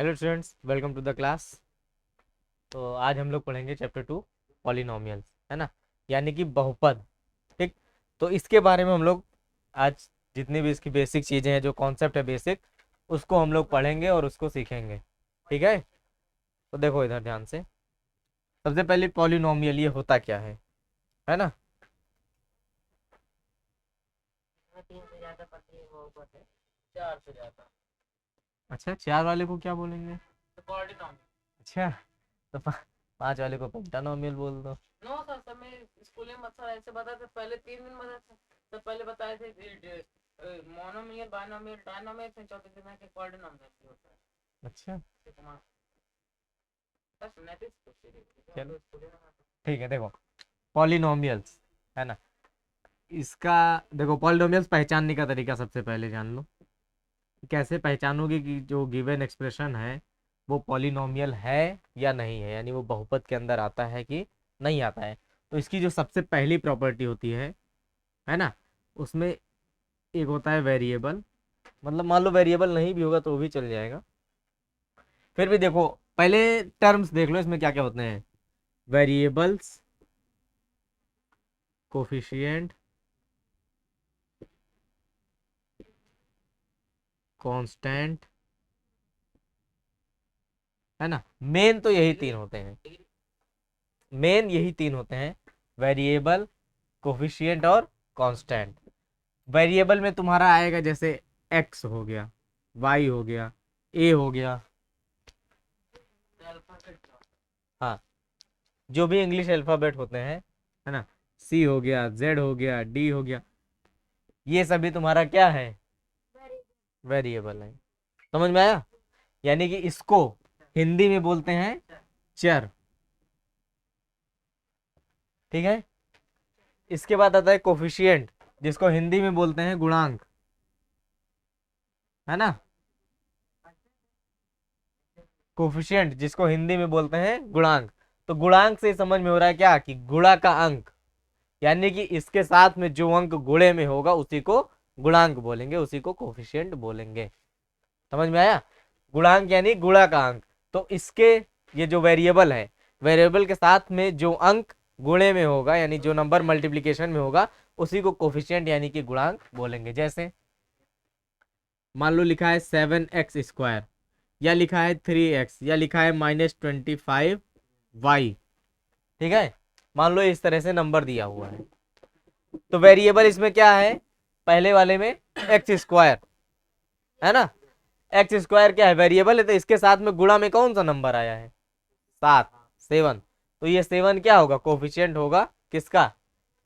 Hello students, welcome to the class. तो आज हम लोग पढ़ेंगे चैप्टर 2 पॉलिनोमियल्स, है ना, यानी कि बहुपद। ठीक। तो इसके बारे में हम लोग आज जितनी भी इसकी बेसिक चीज़ें हैं, जो कॉन्सेप्ट है बेसिक, उसको हम लोग पढ़ेंगे और उसको सीखेंगे। ठीक है। तो देखो इधर ध्यान से। सबसे पहले पॉलिनोमियल ये होता क्या है ना। तीन से ज्यादा पति है, बहुपद है। चार से ज्यादा। अच्छा, चार वाले को क्या बोलेंगे? तो पॉलिनोमियल। अच्छा, तो पांच वाले को पेंटानोमियल बोल दो। नो सर, सर मैं स्कूल में सर ऐसे बताए थे, पहले 3 दिन बताए थे। तो पहले बताए थे मोनोमियल, बाइनोमियल, ट्राइनोमियल, फिर चौथे दिन है कि पॉलिनोमियल होता है। अच्छा, चलो ठीक है। देखो पॉलिनोमियल्स, है ना, इसका देखो पॉलिनोमियल्स पहचानने का तरीका सबसे पहले जान लो। कैसे पहचानोगे कि जो गिवन एक्सप्रेशन है वो पॉलिनोमियल है या नहीं है, यानी वो बहुपद के अंदर आता है कि नहीं आता है। तो इसकी जो सबसे पहली प्रॉपर्टी होती है ना, उसमें एक होता है वेरिएबल। मतलब मान लो वेरिएबल नहीं भी होगा तो भी चल जाएगा। फिर भी देखो पहले टर्म्स देख लो, इसमें क्या क्या होते हैं। वेरिएबल्स, कोफिशिएंट, कांस्टेंट, है ना। मेन तो यही तीन होते हैं, मेन यही तीन होते हैं, वेरिएबल, कोफिशिएंट और कांस्टेंट। वेरिएबल में तुम्हारा आएगा जैसे एक्स हो गया, वाई हो गया, ए हो गया। हाँ, जो भी इंग्लिश अल्फाबेट होते हैं, है ना, सी हो गया, जेड हो गया, डी हो गया, ये सभी तुम्हारा क्या है? वेरिएबल है। समझ में आया? यानी कि इसको हिंदी में बोलते हैं चर। ठीक है। इसके बाद आता है कोफिशिएंट, जिसको हिंदी में बोलते हैं गुणांक, है ना। कोफिशिएंट जिसको हिंदी में बोलते हैं गुणांक। तो गुणांक से समझ में हो रहा है क्या कि गुणा का अंक, यानी कि इसके साथ में जो अंक गुणे में होगा उसी को गुणांक बोलेंगे, उसी को कोफिशिएंट बोलेंगे। समझ में आया? गुणांक यानी गुणा का अंक। तो इसके ये जो वेरिएबल है, वेरिएबल के साथ में जो अंक गुणे में होगा, यानी जो नंबर मल्टीप्लीकेशन में होगा, उसी को कोफिशिएंट यानी कि गुणांक बोलेंगे। जैसे मान लो लिखा है 7x², या लिखा है 3x, या लिखा है -25y। ठीक है। मान लो इस तरह से नंबर दिया हुआ है, तो वेरिएबल इसमें क्या है? पहले वाले में x², है ना। x² क्या है? वेरिएबल है, तो इसके साथ में गुणा में कौन सा नंबर आया है? 7, 7। तो ये 7 क्या होगा? कोफिशिएंट होगा किसका?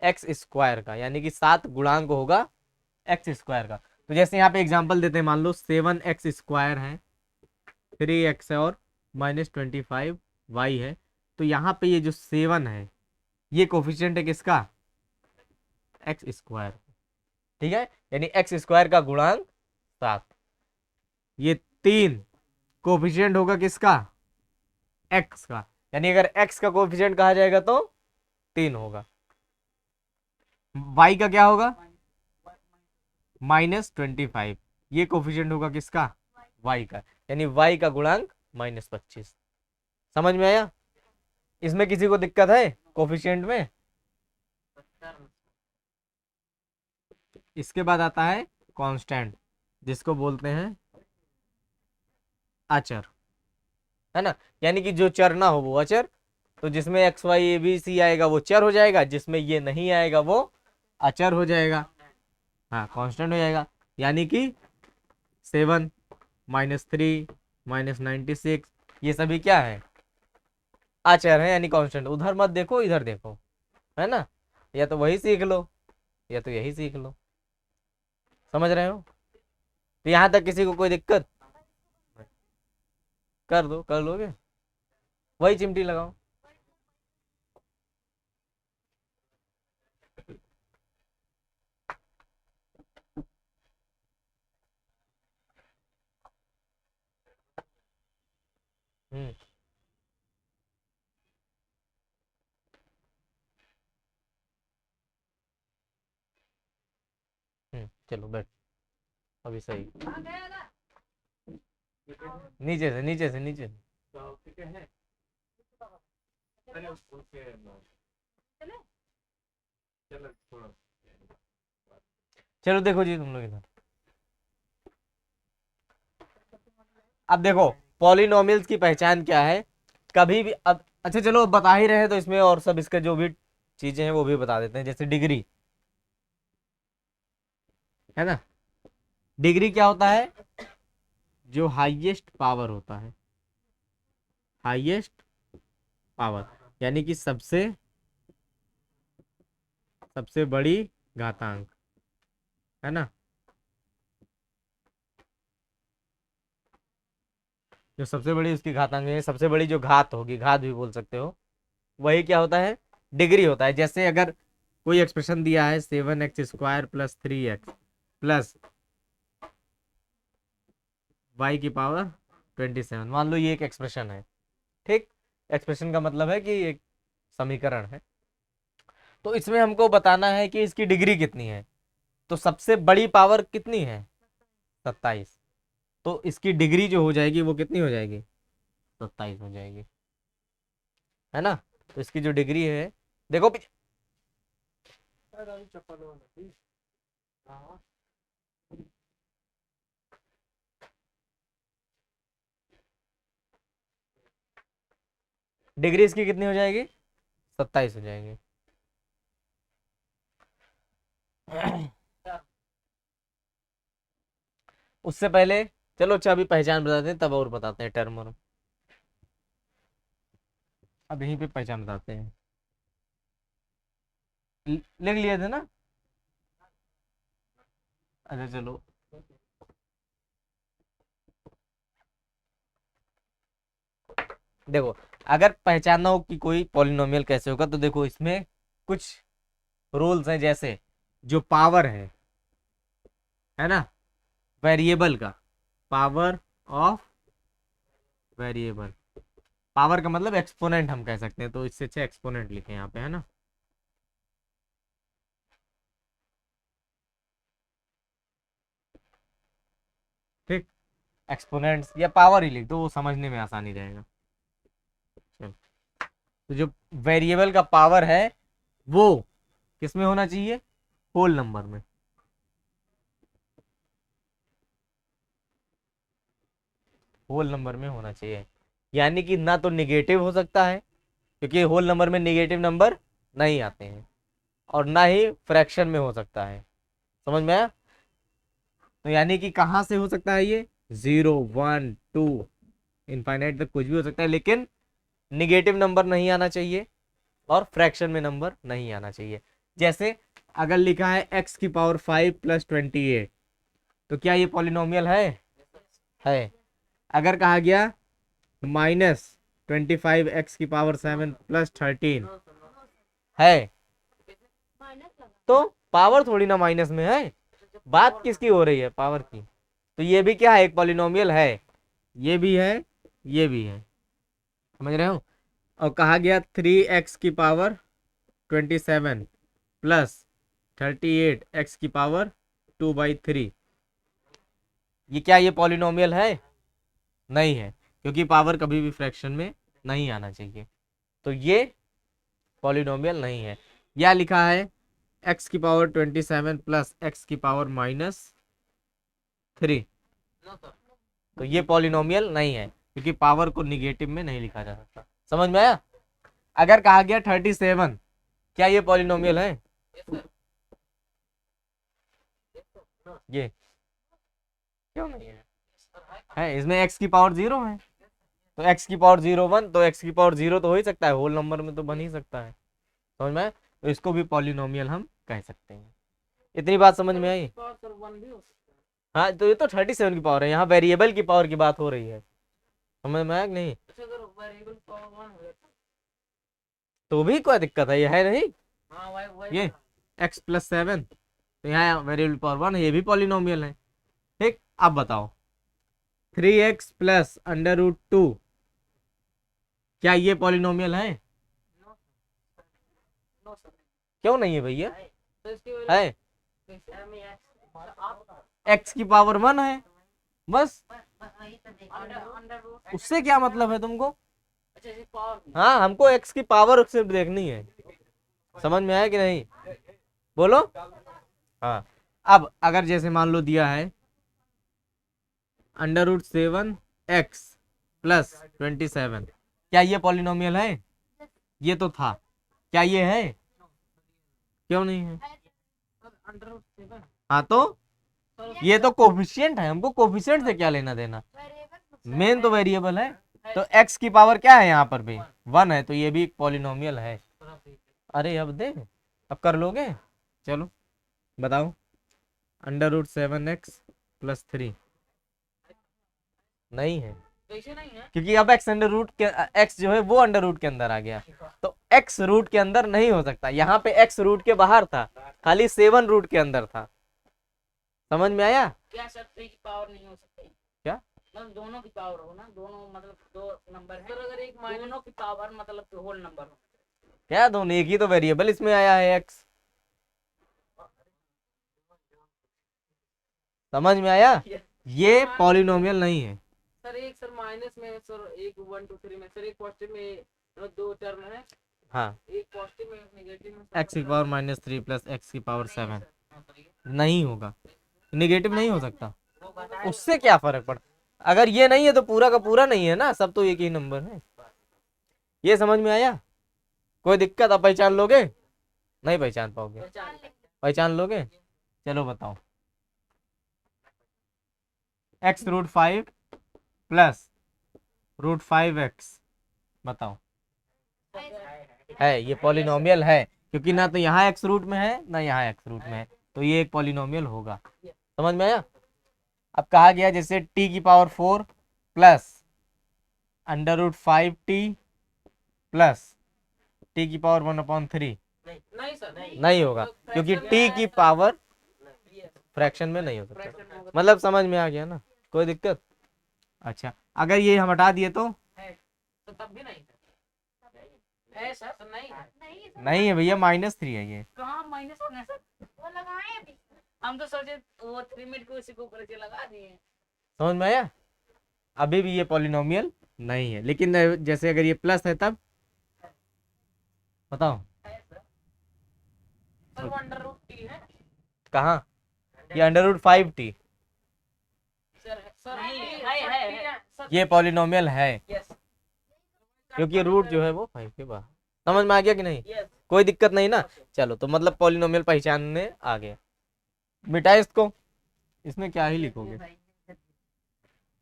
x² का, यानी कि 7 गुणांक होगा x² का। तो जैसे यहाँ पे एग्जांपल देते हैं, मान लो 7x² है, 3x है और -25y है। तो यहाँ पे ये जो 7 है, ये कोफिशिएंट है किसका? x²। ठीक है, यानी x² का गुणांक 7। ये 3 कोफिशिएंट होगा किसका? x का, यानी अगर x का कोफिशिएंट कहा जाएगा तो 3 होगा। y का क्या होगा? -25। ये कोफिशिएंट होगा किसका? y का, यानी y का गुणांक -25। समझ में आया? इसमें किसी को दिक्कत है कोफिशिएंट में? इसके बाद आता है कांस्टेंट, जिसको बोलते हैं अचर, है ना। यानी कि जो चर ना हो वो अचर। तो जिसमें X Y A B C आएगा वो चर हो जाएगा, जिसमें ये नहीं आएगा वो अचर हो जाएगा, हाँ कांस्टेंट हो जाएगा। यानी कि 7, -3, -96, ये सभी क्या है? अचर है, यानी कांस्टेंट। उधर मत देखो, इधर देखो, है ना। या तो वही सीख लो या तो यही सीख लो। समझ रहे हो? तो यहां तक किसी को कोई दिक्कत? कर दो, कर लोगे। वही चिमटी लगाओ। हम्म। चलो बैठ। अभी सही। नीचे से नीचे से नीचे से। चलो देखो जी तुम लोग इधर। अब देखो पॉलिनोमियल्स की पहचान क्या है। कभी भी अब अच्छा चलो अब बता ही रहे हैं तो इसमें और सब इसका जो भी चीजें हैं वो भी बता देते हैं। जैसे डिग्री है ना, डिग्री क्या होता है, जो हाईएस्ट पावर होता है, हाईएस्ट पावर यानी कि सबसे सबसे बड़ी घातांक, है ना, जो सबसे बड़ी उसकी घातांक है, सबसे बड़ी जो घात होगी, घात भी बोल सकते हो, वही क्या होता है, डिग्री होता है। जैसे अगर कोई एक्सप्रेशन दिया है 7x² + 3x प्लस y की पावर 27, मान लो ये एक एक्सप्रेशन है, ठीक। एक्सप्रेशन का मतलब है कि एक समीकरण है। तो इसमें हमको बताना है कि इसकी डिग्री कितनी है। तो सबसे बड़ी पावर कितनी है, 27। तो इसकी डिग्री जो हो जाएगी वो कितनी हो जाएगी, 27 हो जाएगी, है ना। तो इसकी जो डिग्री है, देखो पीछे, डिग्री इसकी कितनी हो जाएगी, 27 हो जाएगी। उससे पहले चलो अच्छा अभी पहचान बताते हैं तब और बताते हैं टर्म और। अब यहीं पे पहचान बताते हैं। लिख लिए थे ना, अच्छा चलो। देखो अगर पहचानना हो कि कोई पॉलिनोमियल कैसे होगा तो देखो इसमें कुछ रूल्स हैं। जैसे जो पावर है ना, वेरिएबल का, पावर ऑफ वेरिएबल, पावर का मतलब एक्सपोनेंट हम कह सकते हैं, तो इससे अच्छा एक्सपोनेंट लिखे यहाँ पे, है ना। ठीक, एक्सपोनेंट्स या पावर ही लिख दो, वो समझने में आसानी रहेगा। चलो, तो जो वेरिएबल का पावर है वो किस में होना चाहिए, होल नंबर में। होल नंबर में होना चाहिए, यानी कि ना तो निगेटिव हो सकता है, क्योंकि होल नंबर में निगेटिव नंबर नहीं आते हैं, और ना ही फ्रैक्शन में हो सकता है। समझ में आया। तो यानी कि कहाँ से हो सकता है ये, 0 1 2 इनफाइनाइट तक कुछ भी हो सकता है, लेकिन निगेटिव नंबर नहीं आना चाहिए और फ्रैक्शन में नंबर नहीं आना चाहिए। जैसे अगर लिखा है x⁵ + 28, तो क्या ये पॉलिनोमियल है। अगर कहा गया -25x⁵ + 13 है, तो पावर थोड़ी ना माइनस में है, बात किसकी हो रही है, पावर की। तो ये भी क्या है, एक पॉलिनोमियल है, ये भी है, ये भी है, समझ रहे हो। और कहा गया 3x⁵ + 38x⁵2/3, ये क्या, ये पॉलिनोमियल है, नहीं है, क्योंकि पावर कभी भी फ्रैक्शन में नहीं आना चाहिए, तो ये पॉलिनोमियल नहीं है। या लिखा है x⁵27 + x⁻³ तो ये पॉलिनोमियल नहीं है, क्योंकि पावर को निगेटिव में नहीं लिखा जा सकता। समझ में आया। अगर कहा गया 37, क्या ये पॉलिनोमियल ये क्यों नहीं है इसमें x⁻0 है, तो x⁻01, तो x⁻0 तो हो ही सकता है, होल नंबर में तो बन ही सकता है। समझ में आया? तो इसको भी पॉलिनोमियल हम कह सकते हैं। इतनी बात समझ में आई। हाँ तो ये तो 37 की पावर है, यहाँ वेरिएबल की पावर की बात हो रही है, समझ में आया कि नहीं। तो भी कोई दिक्कत है, ये है नहीं, ये x+7, तो यहाँ वेरिएबल पावर 1 है, ये भी पॉलिनोमियल है। ठीक, अब बताओ 3x + √2, क्या ये पॉलिनोमियल है, क्यों नहीं है भैया, है x⁻1 है बस, उससे क्या मतलब है तुमको? अच्छा ये पावर। हाँ, हमको एक्स की पावर सिर्फ देखनी है। समझ में आया कि नहीं? बोलो। हाँ, अब अगर जैसे मान लो दिया है √7x+27, क्या ये पॉलिनोमियल है? ये तो था, क्या ये है? क्यों नहीं है? हाँ तो ये तो कोफिशिएंट है, हमको कोफिशिएंट से क्या लेना देना, मेन तो वेरिएबल है। तो x की पावर क्या है यहाँ पर भी 1 है, तो ये भी एक पॉलिनोमियल है। अरे अब दे, अब कर लोगे? चलो बताओ। √7x+3 नहीं है, कैसे नहीं है? क्योंकि अब x अंडर रूट के x जो है वो अंडर रूट के अंदर आ गया, तो x रूट के अंदर नहीं हो सकता। यहाँ पे x रूट के बाहर था, खाली 7 रूट के अंदर था। समझ में आया? क्या सर 3 की पावर नहीं हो सकती? क्या मतलब दोनों की पावर हो ना, दोनों मतलब दो नंबर है, तो अगर एक दोनों की पावर मतलब होल नंबर हो। क्या दोनों? एक ही तो वेरिएबल इसमें आया है x। समझ में आया? ये पॉलिनोमियल नहीं है सर। एक सर माइनस में है सर, एक 1 2 3 में सर, एक पॉजिटिव में मतलब दो टर्म है। हाँ, एक पॉजिटिव में एक नेगेटिव में x की पावर -3 + x की पावर 7 नहीं होगा, निगेटिव नहीं हो सकता। उससे क्या फर्क पड़ा? अगर ये नहीं है तो पूरा का पूरा नहीं है ना, सब तो एक ही नंबर है। ये समझ में आया? कोई दिक्कत? आप पहचान लोगे? नहीं पहचान पाओगे? पहचान लोगे? चलो बताओ। x√5 + √5x बताओ। है, ये पॉलिनोमियल है, क्योंकि ना तो यहाँ x रूट में है ना यहाँ x रूट में है, तो ये एक पॉलिनोमियल होगा। समझ में आया? अब कहा गया जैसे t की power 4 plus √5t plus t की पावर 1/3 नहीं सर नहीं होगा, क्योंकि t की पावर फ्रैक्शन में नहीं हो सकता। मतलब समझ में आ गया ना? कोई दिक्कत? अच्छा, अगर ये हम हटा दिए तो तब भी नहीं है सर, तो नहीं है। नहीं है भैया, -3 है ये। कहाँ माइनस है सर? वो लगाए अभी। हम तो सोचे वो 3 मिनट को उसी को ऊपर के लगा दिए। समझ में आया? अभी भी ये पॉलिनोमियल नहीं है, लेकिन जैसे अगर ये प्लस है तब बताओ। सर वो √t है। कहाँ? ये √5t, सर है सर। ये पॉलिनोमियल है, यस क्योंकि रूट जो है वो 5 के बाहर। समझ में आ गया कि नहीं? यस। कोई दिक्कत नहीं ना? चलो, तो मतलब पॉलिनोमियल पहचानने आ गया। मिटा इसको, इसमें क्या ही लिखोगे,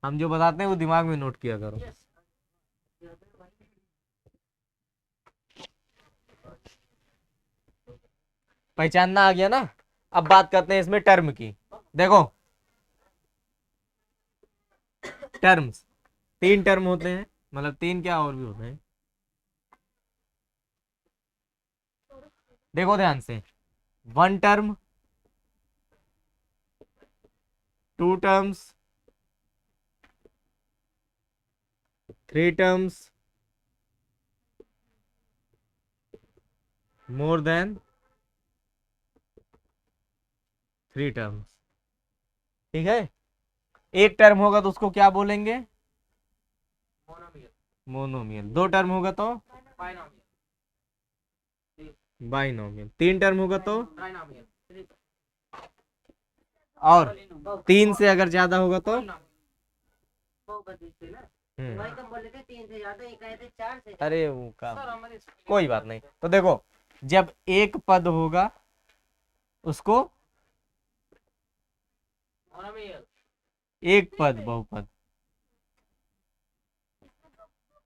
हम जो बताते हैं वो दिमाग में नोट किया करो। पहचानना आ गया ना? अब बात करते हैं इसमें टर्म की। देखो, टर्म्स 3 टर्म होते हैं, मतलब 3 क्या और भी होते हैं। देखो ध्यान से, 1 term, 2 terms, 3 terms, more than 3 terms. ठीक है? एक टर्म होगा तो उसको क्या बोलेंगे? मोनोमियल। 2 टर्म होगा तो बाइनोमियल। 3 टर्म होगा तो, और 3 से अगर ज्यादा होगा तो अरे वो का कोई बात नहीं। तो देखो, जब एक पद होगा उसको एक पद बहुपद,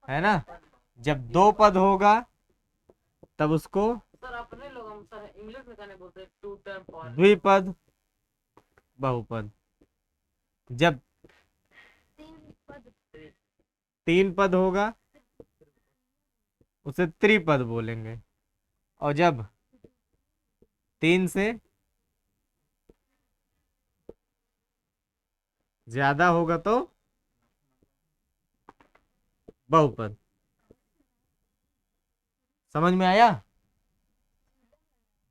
है ना? जब 2 पद होगा तब उसको सर अपने लोग हम सर इंग्लिश में कहने बोलते हैं टू टर्म द्विपद बहुपद। जब 3 पद होगा उसे त्रिपद बोलेंगे, और जब 3 से ज्यादा होगा तो बहुपद। समझ में आया?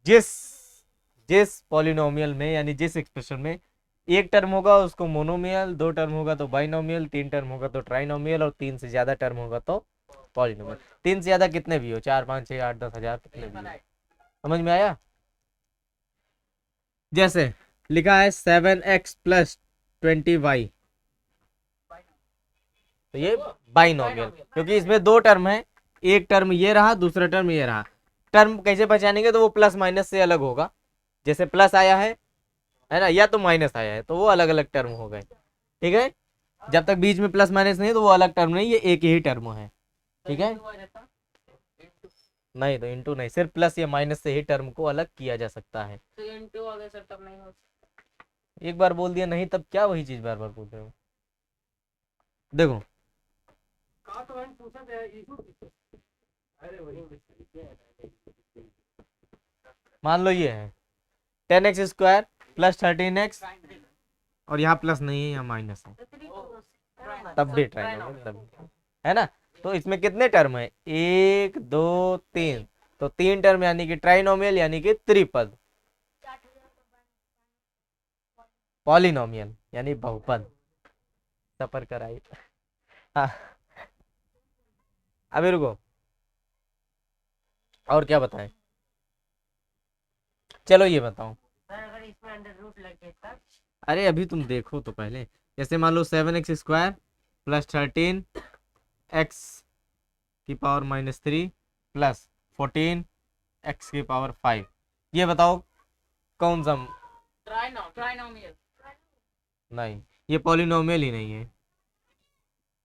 जिस जिस पॉलिनोमियल में, यानी जिस एक्सप्रेशन में एक टर्म होगा उसको मोनोमियल, 2 टर्म होगा तो बाइनोमियल, 3 टर्म होगा तो ट्राइनोमियल, और 3 से ज्यादा टर्म होगा तो पॉलिनोमियल। 3 से ज्यादा कितने भी हो, 4 5 6 8 10 हजार कितने भी हो। समझ में आया? जैसे लिखा है 7x प्लस 20y, तो ये बाइनोमियल, क्योंकि इसमें 2 टर्म है, एक टर्म ये रहा, दूसरा टर्म ये रहा। टर्म कैसे पहचानेंगे, तो वो प्लस माइनस से अलग होगा। जैसे प्लस आया है ना, या तो माइनस आया है, तो वो अलग अलग टर्म हो गए। ठीक है, जब तक बीच में प्लस माइनस नहीं है तो वो अलग टर्म नहीं, ये एक ही टर्म है। ठीक है, नहीं तो इंटू नहीं, सिर्फ प्लस या माइनस से ही टर्म को अलग किया जा सकता है। तो इंटू अगर सर तब नहीं हो, एक बार बोल दिया नहीं तब क्या वही चीज बार बार बोल रहे हो। देखो मान लो ये है 10x स्क्वायर प्लस 13x, और यहाँ प्लस नहीं है, यहाँ माइनस है, तब भी ट्राइनोमियल तब, है ना। तो इसमें कितने टर्म है, 1 2 3, तो 3 टर्म यानी कि ट्राइनोमियल यानी कि त्रिपद। पॉलिनोमियल यानी बहुपद। सफर कराई। हाँ, अभी रुको, और क्या बताएं, चलो ये बताओ। अगर इसमें अंडर रूट लगे तब, अरे अभी तुम देखो तो पहले, जैसे मान लो 7x स्क्वायर प्लस 13x की पावर -3 प्लस 14x की पावर 5, ये बताओ कौन सा? ट्राइनोमियल। नहीं, ये पॉलिनोमियल ही नहीं है।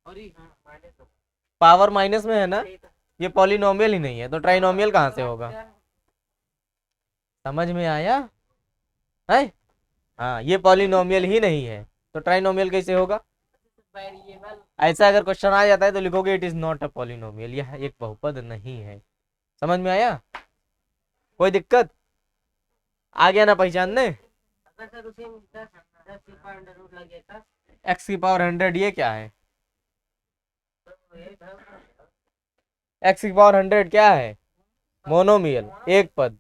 और पावर माइनस में है ना, ये पॉलिनोमियल ही नहीं है, तो ट्राइनोमियल कहाँ से होगा? समझ में आया है? हाँ, ये पॉलिनोमियल ही नहीं है, तो ट्राइनोमियल कैसे होगा? वेरिएबल। ऐसा अगर क्वेश्चन आ जाता है तो लिखोगे it is not a polynomial, यह एक बहुपद नहीं है। समझ में आया? कोई दिक्कत आ गया ना पहचानने? अगर सर उसे 10 की पावर अंडर रूट लगे तब, x की पावर 100 ये क्या है? x की पावर 100 क्या है? मोनोमियल, एक पद।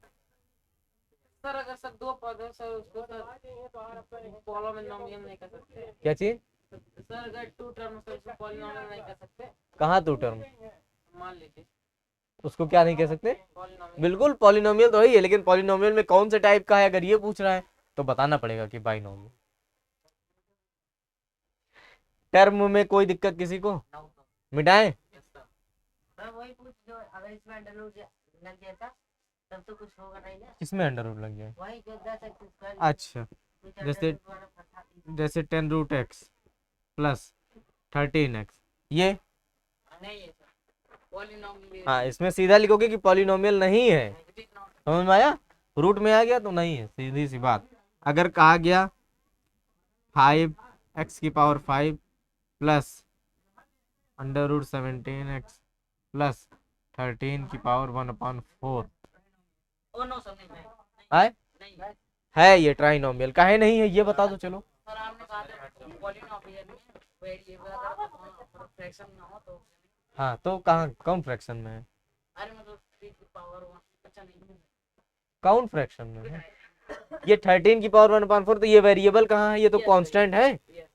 सर अगर सर 2 पद है सर, उसको सर पॉलिनोमियल नहीं कर सकते। क्या चीज? सर अगर 2 टर्म सर उसको पॉलिनोमियल नहीं कर सकते। कहाँ 2 टर्म? मान लीजिए उसको क्या नहीं कह सकते? पॉलिनोमियल। बिल्कुल पॉलिनोमियल तो ही है, लेकिन पॉलिनोमियल में कौन से टाइप का है अगर ये पूछ रहा है तो बताना पड़ेगा कि बाइनोमियल। टर्म में कोई दिक्कत किसी को? मिटाएं? सर वही पूछ, जो अगर इसमें अंडर रूट लग गया था तब तो कुछ होगा नहीं ना। किसमें अंडर रूट लग जाए? वही जो 10x स्क्वायर। अच्छा, जैसे 10 रूट x प्लस 13x, ये नहीं है सर पॉलिनोमियल। हाँ, इसमें सीधा लिखोगे कि पॉलिनोमियल नहीं है। समझ में आया? रूट में आ गया तो नहीं है, सीधी सी बात। अगर कहा गया 5x की power 5 plus under root 17x plus 13 की पावर 1/4, ओ नो सर नहीं है नहीं है ये ट्राइनोमियल? काहे नहीं है ये बता दो चलो। सर, आपने कहा था पॉलिनोमियल में वेरिएबल अगर फ्रैक्शन ना हो तो। हाँ, तो कहाँ कौन फ्रैक्शन में है? अरे मतलब 3 की पावर 1, अच्छा नहीं है। कौन फ्रैक्शन में है? ये 13 की पावर 1/4, तो ये वेरिएबल कहाँ है? ये तो कांस्टेंट है।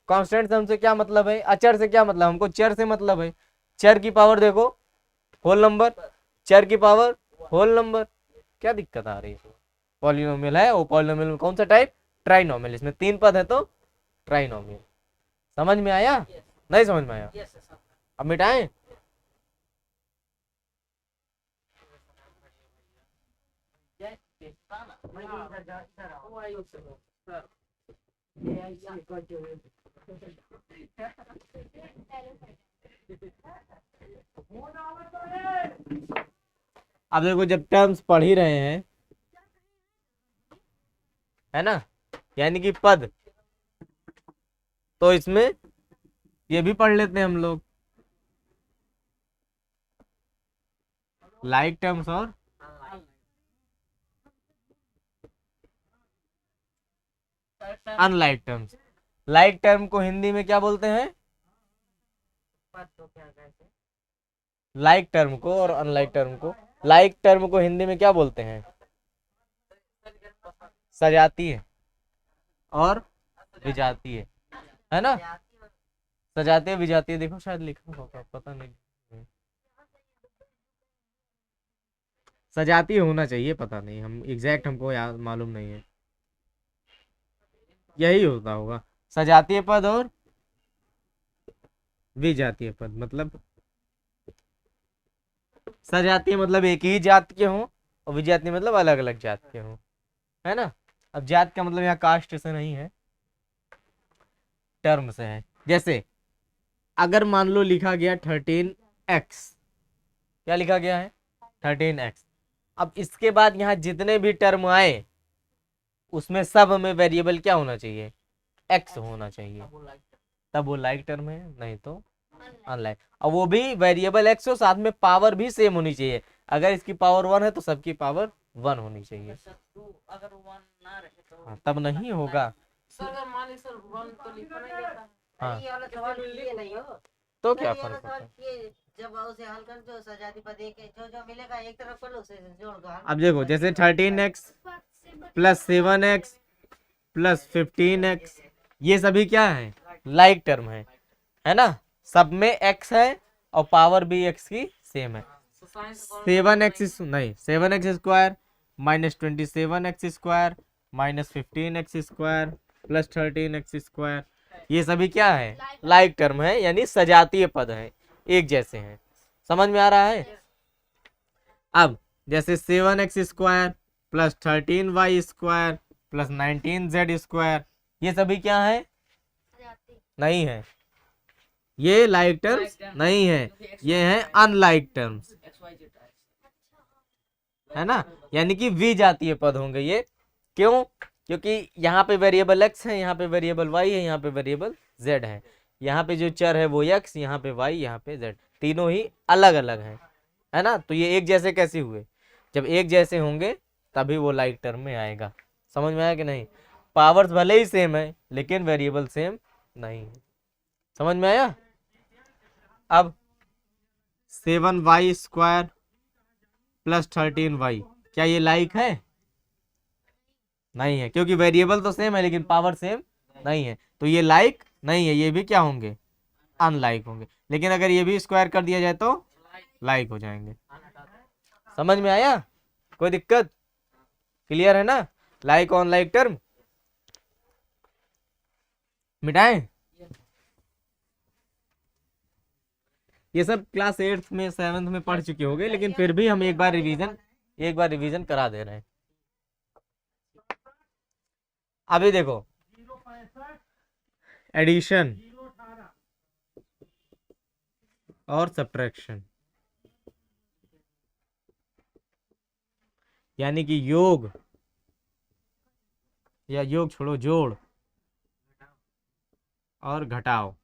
कांस्टेंट से हमसे क्या मतलब है? अचर से क्या मतलब? हमको चर से मतलब है। चर की पावर देखो होल नंबर, चर की पावर होल नंबर, क्या दिक्कत आ रही है? पॉलिनोमियल है, वो पॉलिनोमियल में कौन सा टाइप? ट्राइनोमियल। इसमें 3 पद है तो ट्राइनोमियल। समझ में आया? नहीं समझ में आया? Yes sir. अब मिटाएं? अब देखो, जब टर्म्स पढ़ ही रहे हैं, है ना, यानी कि पद, तो इसमें ये भी पढ़ लेते हैं हम लोग, लाइक टर्म्स और अनलाइक टर्म्स। लाइक टर्म को हिंदी में क्या बोलते हैं? लाइक टर्म को और अनलाइक टर्म को, लाइक टर्म को हिंदी में क्या बोलते हैं? सजाती है। और विजातीय, है ना, सजातीय विजातीय, देखो शायद लिखा होगा, पता नहीं, सजातीय होना चाहिए, पता नहीं, हम एग्जैक्ट हमको याद मालूम नहीं है, यही होता होगा, सजातीय पद और विजातीय पद, मतलब सजातीय मतलब एक ही जात के हों और विजातीय मतलब अलग अलग जात के हों, है ना। अब जात का मतलब यहाँ कास्ट से नहीं है, टर्म से है। जैसे अगर मान लो लिखा गया 13x, क्या लिखा गया है 13x, अब इसके बाद यहाँ जितने भी टर्म आए उसमें सब में वेरिएबल क्या होना चाहिए, x होना चाहिए, तब वो लाइक टर्म है, नहीं तो अनलाइक। और वो भी वेरिएबल x हो, साथ में पावर भी सेम होनी चाहिए, अगर इसकी पावर 1 है तो सबकी पावर 1 होनी चाहिए, अगर 1 ना रहे तो हाँ, तब नहीं होगा। सर अगर मान ली सर 1 तो लिखा नहीं जाता है। हाँ, ये वाला सवाल ये नहीं हो, तो सर क्या ये वाला फर्क सवाल पड़ता है। ये जब उसे हल कर जो सजाती पद एक है, जो जो मिलेगा एक तरफ कर लो, उसे जोड़ दो। अब देखो जैसे 13x plus 7x plus 15x, ये सभी क्या है, लाइक टर्म है ना, सब में x है और पावर भी x की सेम है। 7x नहीं, 7x square minus 27x square minus 15x square plus 13x square, ये सभी क्या है, लाइक टर्म है, यानी सजातीय पद है, एक जैसे हैं। समझ में आ रहा है। अब जैसे 7x square plus 13y square plus 19z square, ये सभी क्या है, नहीं है, ये लाइक टर्म्स नहीं है, ये है अनलाइक टर्म्स, है ना, यानी कि विजातीय पद होंगे ये। क्यों, क्योंकि यहाँ पे वेरिएबल x है, यहाँ पे वेरिएबल y है, यहाँ पे वेरिएबल z है, यहाँ पे जो चर है वो x, यहाँ पे y, यहाँ पे z, तीनों ही अलग अलग हैं, है ना। तो ये एक जैसे कैसे हुए, जब एक जैसे होंगे तभी वो लाइक टर्म में आएगा। समझ में आया कि नहीं, पावर्स भले ही सेम है लेकिन वेरिएबल सेम नहीं है। समझ में आया। अब 7y स्क्वायर प्लस 13y, क्या ये लाइक है, नहीं है, क्योंकि वेरिएबल तो सेम है लेकिन पावर सेम नहीं है, तो ये लाइक नहीं है, ये भी क्या होंगे, अनलाइक होंगे। लेकिन अगर ये भी स्क्वायर कर दिया जाए तो लाइक हो जाएंगे। समझ में आया, कोई दिक्कत, क्लियर है ना। लाइक ऑन लाइक टर्म मिटाएं, ये सब क्लास 8th में 7th में पढ़ चुके होंगे, लेकिन फिर भी हम एक बार रिवीजन करा दे रहे हैं। अभी देखो एडिशन और सब्ट्रैक्शन, यानी कि योग या योग छोड़ो, जोड़ और घटाव,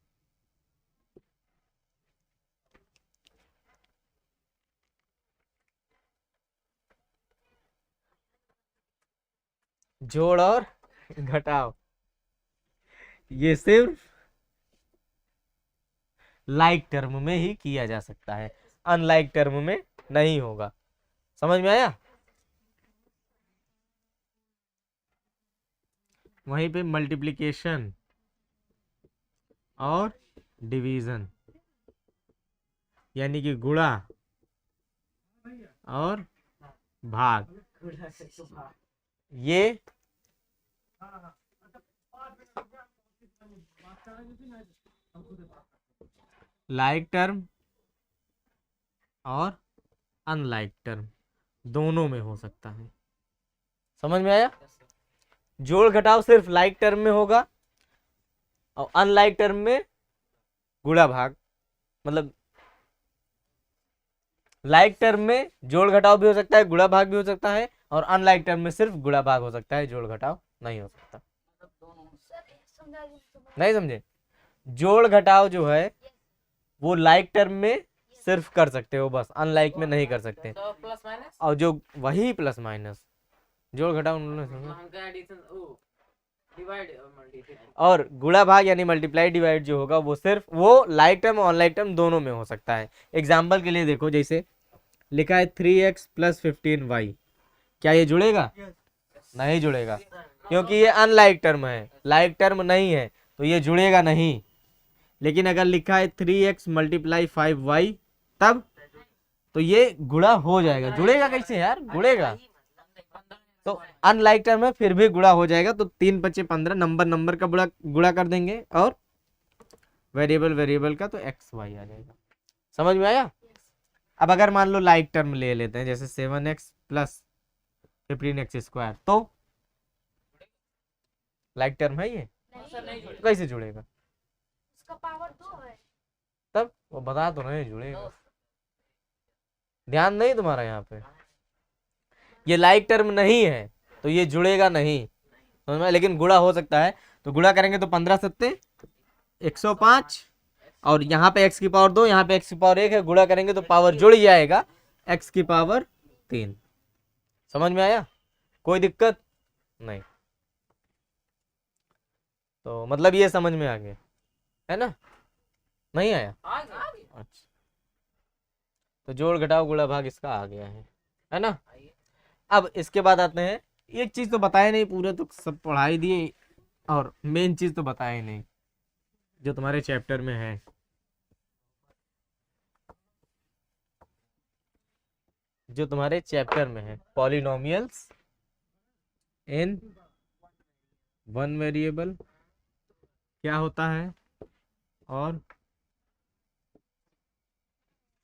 जोड़ और घटाव, ये सिर्फ लाइक टर्म में ही किया जा सकता है, अनलाइक टर्म में नहीं होगा। समझ में आया। वहीं पे मल्टीप्लिकेशन और डिवीजन, यानी कि गुणा और भाग, ये लाइक टर्म और अनलाइक टर्म दोनों में हो सकता है। समझ में आया। जोड़ घटाव सिर्फ लाइक टर्म में होगा और अनलाइक टर्म में गुणा भाग, मतलब लाइक टर्म में जोड़ घटाव भी हो सकता है, गुणा भाग भी हो सकता है, और अनलाइक टर्म में सिर्फ गुणा भाग हो सकता है, जोड़ घटाव नहीं हो सकता। नहीं समझे। जोड़ घटाव जो है वो लाइक टर्म में सिर्फ कर सकते हो बस, अनलाइक में नहीं कर सकते। तो प्लस माइनस और जो वही प्लस माइनस जोड़ घटाव डिवाइड और मल्टीप्लाई, और गुणा भाग यानी मल्टीप्लाई डिवाइड जो होगा वो सिर्फ वो लाइक टर्म और अनलाइक टर्म दोनों में हो सकता है। एग्जाम्पल के लिए देखो, जैसे लिखा है 3x प्लस 15y, क्या ये जुड़ेगा, नहीं जुड़ेगा, क्योंकि ये अनलाइक टर्म है, लाइक टर्म नहीं है तो ये जुड़ेगा नहीं। लेकिन अगर लिखा है 3x मल्टीप्लाई 5y तब तो ये गुणा हो जाएगा। जुड़ेगा कैसे यार, गुड़ेगा तो अनलाइक टर्म है फिर भी गुणा हो जाएगा। तो 3 5 15 नंबर का गुणा कर देंगे और वेरिएबल का तो एक्स वाई आ जाएगा। समझ में आया। अब अगर मान लो लाइक टर्म ले लेते हैं जैसे 7x प्लस 15x स्क्वायर, तो लाइक टर्म है ये, तो कैसे जुड़ेगा? उसका पावर 2 है। तब वो बता तो नहीं जुड़ेगा। ध्यान नहीं तुम्हारा यहाँ पे, ये लाइक टर्म नहीं है तो ये जुड़ेगा नहीं, समझ में। लेकिन गुणा हो सकता है, तो गुणा करेंगे तो 15 सत्ते 105 और यहाँ पे x की पावर 2, यहाँ पे x की पावर 1 है, गुणा करेंगे तो पावर जुड़ जाएगा x की पावर 3। समझ में आया, कोई दिक्कत नहीं। तो मतलब ये समझ में आ गया है ना, नहीं आया? अच्छा, तो जोड़ घटाव गुणा भाग इसका आ गया है ना। अब इसके बाद आते हैं, एक चीज तो बताए नहीं, पूरे तो सब पढ़ाई दिए और मेन चीज तो बताए नहीं जो तुम्हारे चैप्टर में है। जो तुम्हारे चैप्टर में है पॉलिनोमियल्स इन वन वेरिएबल क्या होता है और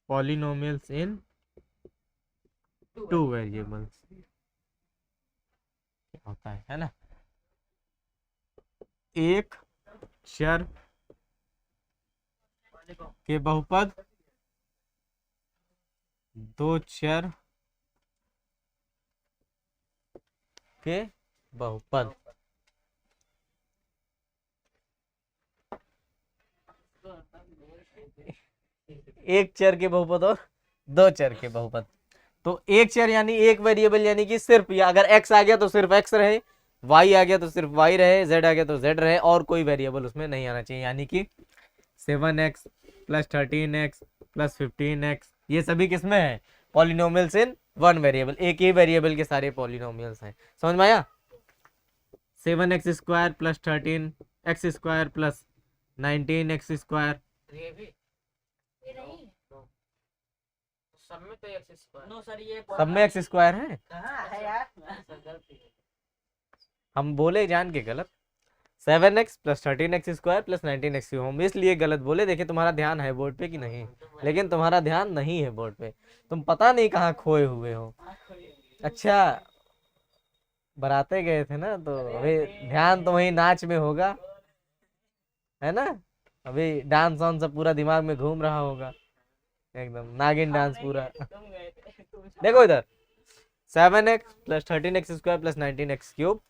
पॉलिनोमियल्स इन टू वेरिएबल्स क्या होता है ना। एक चर के बहुपद, दो चर के बहुपद, एक चर के बहुपद और दो चर के बहुपद। तो एक चर यानी एक वेरिएबल, यानी कि सिर्फ, या अगर x आ गया तो सिर्फ x रहे, y आ गया तो सिर्फ y रहे, z आ गया तो z रहे, और कोई वेरिएबल उसमें नहीं आना चाहिए। यानी कि 7x plus 13x plus 15x ये सभी किसमें है? Polynomials in one variable. एक ही वेरिएबल के सारे पॉलिनोमियल्स हैं। समझ में आया। 7x square plus 13x square plus 19x square, ये भी ये नहीं सब में तो x स्क्वायर। नो सर ये सब में x स्क्वायर है। कहाँ है यार? सर गलती है। हम बोले जान के गलत, 7x plus 13x square plus 19x हम इसलिए गलत बोले। देखिए तुम्हारा ध्यान है बोर्ड पे कि नहीं, लेकिन तुम्हारा ध्यान नहीं है बोर्ड पे, तुम पता नहीं कहाँ खोए हुए हो। अच्छा, बराते गए थे ना, तो अभी ध्यान तो वही नाच में होगा, है ना। अभी डांस वांस सब पूरा दिमाग में घूम रहा होगा, एकदम नागिन डांस पूरा। तुम गए थे, तुम देखो इधर 7x plus 13x square plus 19x cube,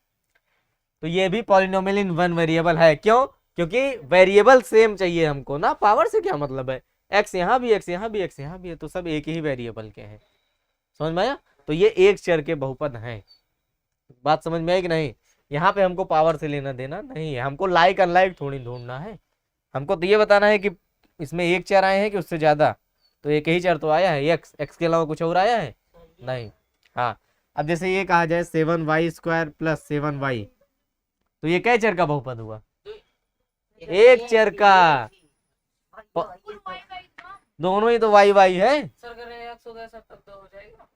तो ये भी पॉलिनोमियल इन वन वेरिएबल है। क्यों? क्योंकि वेरिएबल सेम चाहिए हमको ना, पावर से क्या मतलब है। x यहाँ भी, x यहाँ भी, x यहाँ भी है, तो सब एक ही वेरिएबल के हैं। समझ में आया। तो ये एक चर के बहुपद हैं। बात समझ में आई कि नहीं। यहाँ पे हमको पावर से लेना देना नहीं है, हमको लाइक अनलाइक थोड़ी ढूंढना है। हमको तो ये बताना है कि इसमें एक चर आए हैं कि उससे ज्यादा, तो एक ही चर तो आया है x, x के अलावा कुछ और आया है नहीं। हाँ, अब जैसे ये कहा जाए 7y स्क्वायर प्लस 7y, तो ये कै चर का बहुपद हुआ? एक चर का। दोनों ही तो y y है। सर अगर x हो गया सर तब तो हो जाएगा।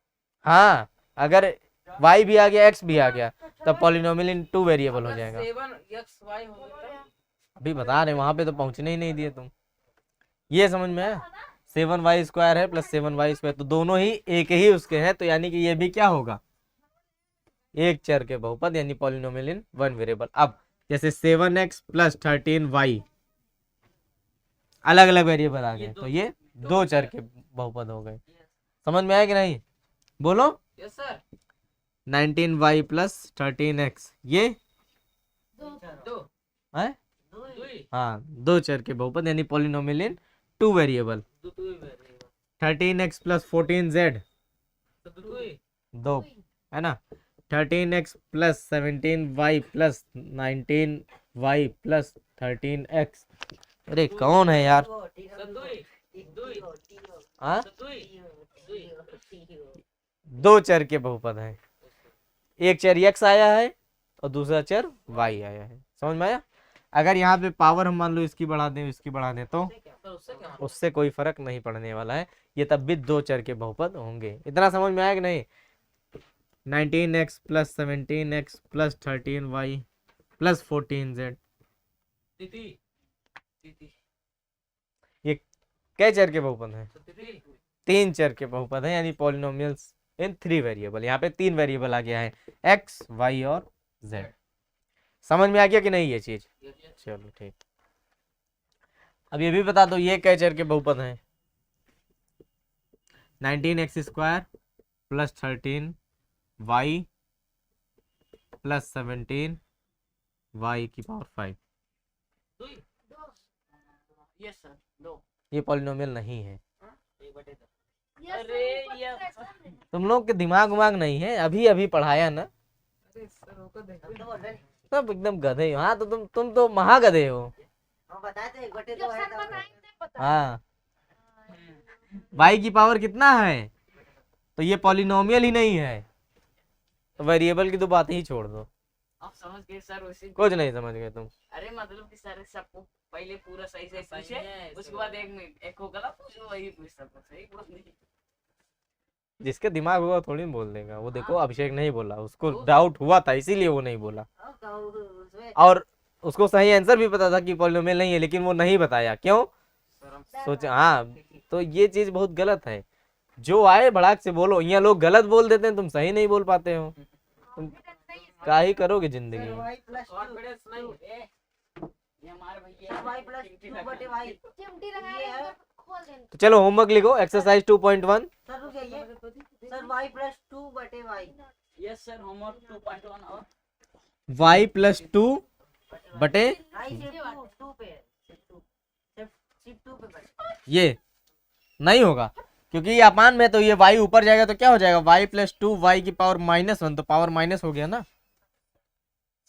हाँ, अगर y भी आ गया x भी आ गया तब पॉलिनोमियल इन टू वेरिएबल हो जाएगा। 7xy हो गया तब? अभी बता रहे, वहां पे तो पहुंचने ही नहीं दिए तुम। ये समझ में आया। 7y स्क्वायर है प्लस 7y स्क्वायर, तो दोनों ही एक ही उसके हैं, तो यानी कि ये भी क्या होगा? एक चर के बहुपद, यानी पॉलिनोमियल इन वन वेरिएबल। अब जैसे 7x प्लस 13y अलग अलग वेरिएबल आ गए, तो ये दो चर के बहुपद हो गए। समझ में आया कि नहीं? बोलो। Yes sir. 19y plus 13x ये दो है, दुई हाँ, दो चर के बहुपद यानी पॉलिनोमियल इन टू वेरिएबल। दुई वेरिएबल 13x प्लस 14z तो दुई दो, है ना। 13x plus 17y plus 19y plus 13x। अरे कौन है यार? सर दुई दुई हाँ, दुई दुई दो चर के बहुपद हैं। एक चर x आया है और दूसरा चर y आया है। समझ में आया? अगर यहाँ पे पावर हम मान लो इसकी बढ़ा दें इसकी बढ़ा दें तो तो उससे क्या उससे कोई फर्क नहीं पड़ने वाला है, ये तब भी दो चर के बहुपद होंगे। इतना समझ में आया कि नहीं? 19x plus 17x plus 13y plus 14z तिथि तिथि ये कै चर के बहुपद हैं? तिथि तीन चर के बहुपद हैं, यानी पॉलिनोमियल्स इन 3 वेरिएबल। यहाँ पे 3 वेरिएबल आ गया है, x y और z। समझ में आ गया कि नहीं ये चीज? चलो ठीक। अब ये भी बता दो ये कै चर के बहुपद हैं? 19x square plus 13y plus 17 y की पावर 5। दो दो यस सर दो ये पॉलिनोमियल नहीं है। 1/2 यस अरे ये तुम लोग के दिमाग उमाग नहीं है, अभी अभी पढ़ाया ना, अरे सर को देखो हम तो बोल रहे हैं, सब एकदम गधे हो। हाँ तो तुम तो महागधे हो। हम बताए थे 1/2 जब है सर तो बताएंगे तब बता हाँ y की पावर कितना है, तो ये पॉलिनोमियल ही नहीं है, तो वेरिएबल की तो बात ही छोड़ दो। आप समझ गए सर वैसे कुछ नहीं समझ गए तुम। अरे मतलब कि सर सबको पहले पूरा सही से पूछे उसके बाद एक मिनट एक को गलत पूछो वही पूछ सबको सही बोल नहीं जिसके दिमाग होगा थोड़ी बोल देगा। वो देखो अभिषेक नहीं बोला, उसको डाउट हुआ था इसीलिए वो नहीं बोला, हाँ, तो उसमें और उसको सही आंसर भी पता था कि पॉलिनोमियल नहीं है, लेकिन वो नहीं बताया। क्यों? सोचा हाँ, तो ये चीज बहुत गलत है। जो आए भड़ाक से बोलो। यहाँ लोग गलत बोल देते हैं, तुम सही नहीं बोल पाते हो। तुम क्या ही करोगे जिंदगी में? y प्लस कॉन्फिडेंस नहीं ए ये हमारे भैया y प्लस 2/y चिमटी ये लगाएंगे है। तो खोल देंगे तो चलो होमवर्क लिखो, एक्सरसाइज 2.1। सर रुक जाइए sir y plus 2/y yes sir homework 2.1 और y प्लस 2 बटे आई सिर्फ 2 पे है, सिर्फ 2 पे बस। ये नहीं होगा, क्योंकि ये अपान में, तो ये y ऊपर जाएगा तो क्या हो जाएगा? y प्लस 2 y की पावर -1, तो पावर माइनस हो गया ना।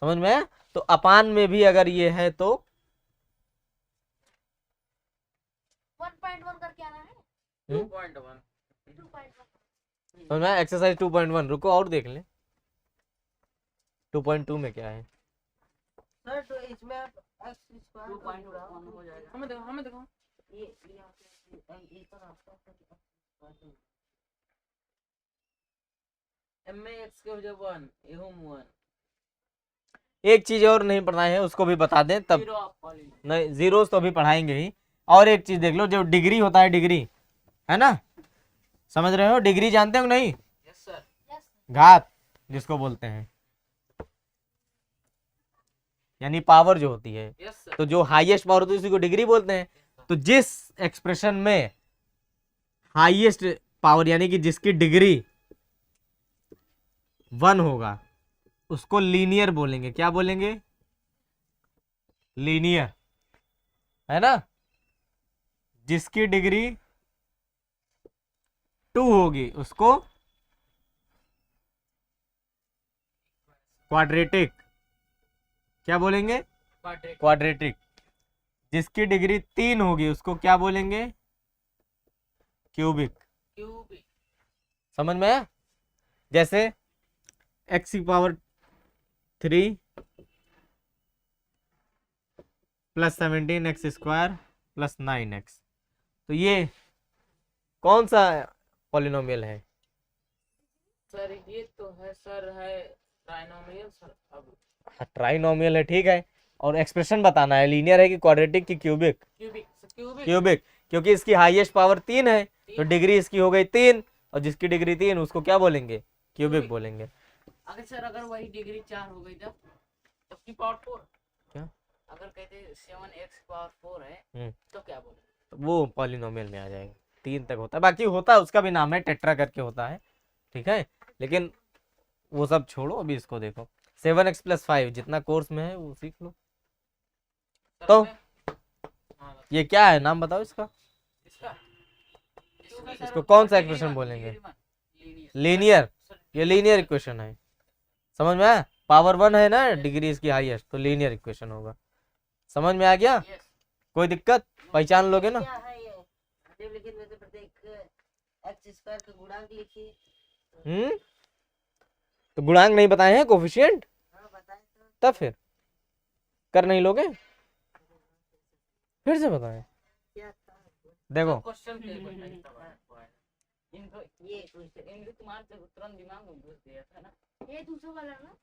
समझ में आया? तो अपान में भी अगर ये है तो 1.1 करके आना है 2.1 2.1 समझ में आया? एक्सरसाइज 2.1 रुको और देख लें 2.2 में क्या है। सर तो इसमें आप x स्क्वायर 2.1 हो जाएगा हमें देखो ये तो आपका mx के वजह 1 ये होम 1 एक चीज और नहीं पढ़ना है, उसको भी बता दें तब। 0 ऑफ पॉली नहीं, जीरोस तो अभी पढ़ाएंगे ही। और एक चीज देख लो, जो डिग्री होता है, डिग्री है ना, समझ रहे हो? डिग्री जानते हो नहीं? यस सर यस घात जिसको बोलते हैं, यानी पावर जो होती है, यस सर तो जो हाईएस्ट पावर होती है उसी को डिग्री बोलते हैं। तो जिस एक्सप्रेशन में हाईएस्ट पावर यानी कि जिसकी डिग्री 1 होगा उसको लीनियर बोलेंगे। क्या बोलेंगे? लीनियर, है ना। जिसकी डिग्री 2 होगी उसको क्वाड्रेटिक। क्या बोलेंगे? क्वाड्रेटिक। जिसकी डिग्री 3 होगी उसको क्या बोलेंगे? क्यूबिक। क्यूबिक समझ में आया? जैसे x की power 3 plus 17x square plus 9x, तो ये कौन सा पॉलिनोमियल है? सर ये तो है सर है ट्राइनोमियल सर अब ट्राइनोमियल है, ठीक है। और एक्सप्रेशन बताना है, लीनियर है कि क्वाड्रेटिक कि क्यूबिक? क्यूबिक क्यूबिक क्यूबिक, क्योंकि इसकी हाईएस्ट पावर 3 है, तो डिग्री इसकी हो गई 3, और जिसकी डिग्री 3 उसको क्या बोलेंगे? क्यूबिक बोलेंगे। अगर सर अगर वही डिग्री 4 हो गई तब की पावर 4 क्या? अगर कहते 7x पावर 4 है तो क्या बोले? तो वो पॉलिनोमियल में आ जाएगा। 3 तक होता है, बाकी होता है उसका भी नाम है टेट्रा करके होता है, ठीक है। लेकिन वो सब छोड़ो, अभी इसको देखो। 7x प्लस 5 जितना कोर्स में है वो सीख लो। सर तो हाँ, ये क्या है, नाम बताओ इसका। इसका इसको कौन सा एक्सप्रेशन बोलेंगे? लीनियर। ये लीनियर इक्वेशन है, समझ में आया? पावर 1 है ना डिग्री इसकी हाईएस्ट, तो लीनियर इक्वेशन होगा। समझ में आ गया? कोई दिक्कत? पहचान लोगे ना? क्या है ये निम्नलिखित में से प्रत्येक x स्क्वायर का गुणांक लिखिए। तो गुणांक नहीं बताए हैं, कोफिशिएंट। हाँ बताएं। तब फिर कर नहीं लोगे, फिर से बताएं। क्या था? देखो क्वेश्चन के इनको ये क्वेश्चन इनको तुम्हारे तुरंत दिमाग में घुस गया था ना। ये दूसरा वाला ना।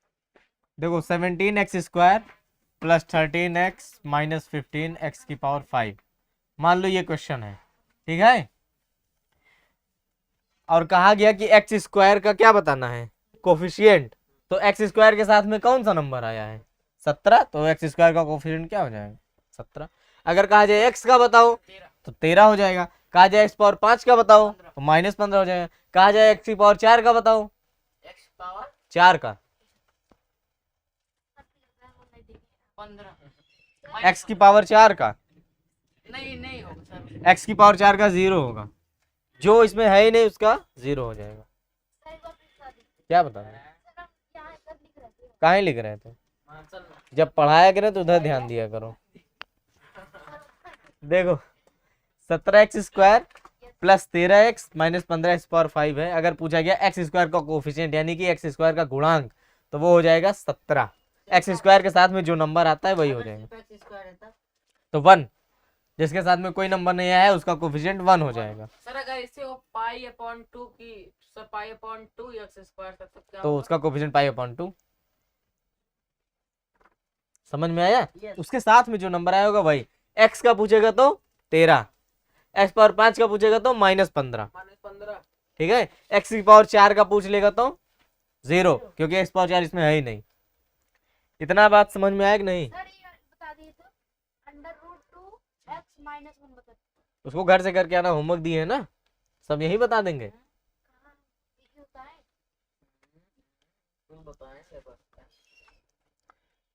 देखो 17x² plus 13x minus 15x⁵ मान लो ये क्वेश्चन है, ठीक है। और कहा गया कि x² का क्या बताना है, कोफिशिएंट। तो x² के साथ में कौन सा नंबर आया है, 17, तो x² का कोफिशिएंट क्या हो जाएगा, 17। अगर कहा जाए x का बताओ तो 13 हो जाएगा, कहा जाए x⁵ का बताओ तो -15 हो जाएगा, कहा जाए x⁴ का बताओ, x पावर 4 का, 15 x⁴ का, नहीं होगा सर। x⁴ का 0 होगा, जो इसमें है ही नहीं उसका 0 हो जाएगा। सर एक बार फिर बता दीजिए। क्या बता रहे हैं, सर हम यहाँ सब लिख रहे थे। कहाँ लिख रहे थे, हाँ चल जब पढ़ाया करें तो उधर ध्यान दिया करो। देखो 17x² plus 13x minus 15x⁵ है। अगर पूछा गया x² का कोफिशिएंट यानी कि x² का गुणांक, तो वो हो जाएगा 17। x² के साथ में जो नंबर आता है वही हो जाएगा, स्क्वायर है तब तो 1। जिसके साथ में कोई नंबर नहीं आया है उसका कोफिशिएंट 1 हो जाएगा, सर अगर इसे वो π/2 की सर π/2 x² तक क्या तो होगा? उसका कोफिशिएंट π/2। समझ में आया। Yes. उसके साथ में जो नंबर आया होगा वही, x का पूछेगा तो 13, x⁵ का पूछेगा तो -15, -15 ठीक है। x⁴ का पूछ लेगा तो 0, क्योंकि x⁴ इसमें है ही नहीं। इतना बात समझ में आया कि नहीं, सर ये बता दिए तो √2 x - 1 बता दीजिए। उसको घर से करके आना, होमवर्क दिए है ना, सब यही बता देंगे। कहाँ ये होता है? तुम बताएं सर बस।